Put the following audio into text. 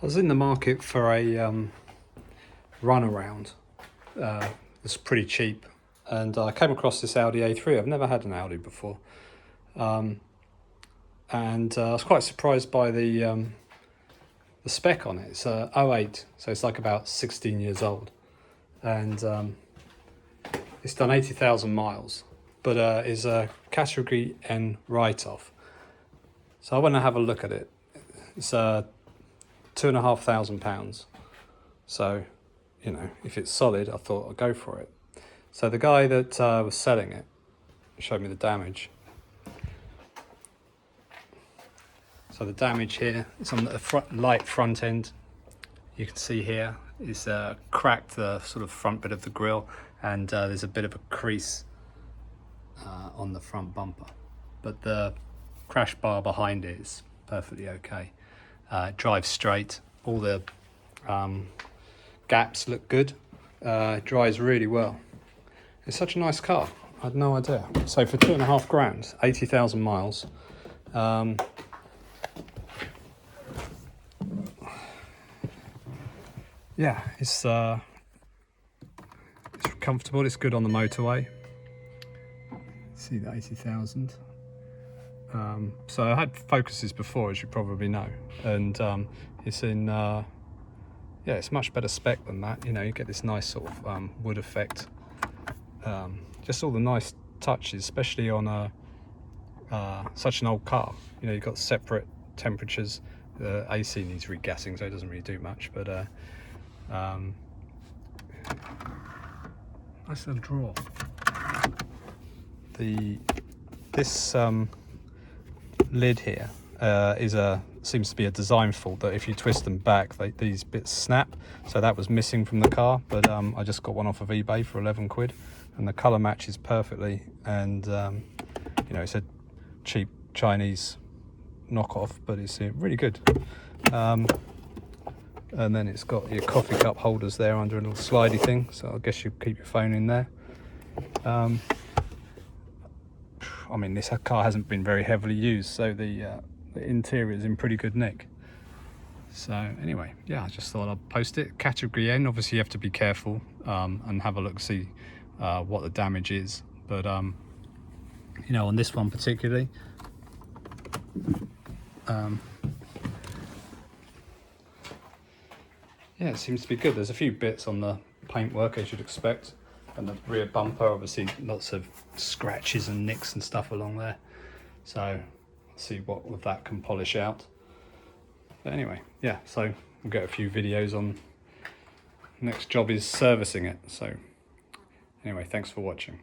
I was in the market for a runaround. It's pretty cheap, and I came across this Audi A3. I've never had an Audi before, and I was quite surprised by the spec on it. It's a 08, so it's like about 16 years old, and it's done 80,000 miles, but is a category N write-off. So I went to have a look at it. It's £2,500. So, you know, if it's solid, I thought I'd go for it. So the guy that was selling it showed me the damage. So the damage here is on the light front end. You can see here is cracked the sort of front bit of the grille, and there's a bit of a crease on the front bumper. But the crash bar behind it is perfectly okay. It drives straight. All the gaps look good. It drives really well. It's such a nice car. I had no idea. So for £2,500, 80,000 miles. Yeah, it's comfortable. It's good on the motorway. See the 80,000. So I had Focuses before, as you probably know, and it's in yeah, it's much better spec than that. You know, you get this nice sort of wood effect, just all the nice touches, especially on a such an old car. You know, you've got separate temperatures. The AC needs regassing, so it doesn't really do much, but nice little drawer. This lid here seems to be a design fault, that if you twist them back, these bits snap. So that was missing from the car, but I just got one off of eBay for 11 quid, and the colour matches perfectly. And you know, it's a cheap Chinese knockoff, but it's really good. And then it's got your coffee cup holders there under a little slidey thing, so I guess you keep your phone in there. I mean, this car hasn't been very heavily used, so the interior is in pretty good nick. So anyway, yeah, I just thought I'd post it. Category N, obviously you have to be careful and have a look, see what the damage is. But you know, on this one particularly, yeah, it seems to be good. There's a few bits on the paintwork, as you'd expect, and the rear bumper, obviously lots of scratches and nicks and stuff along there. So let's see what that can polish out. But anyway, yeah, so we'll get a few videos on. Next job is servicing it. So anyway, thanks for watching.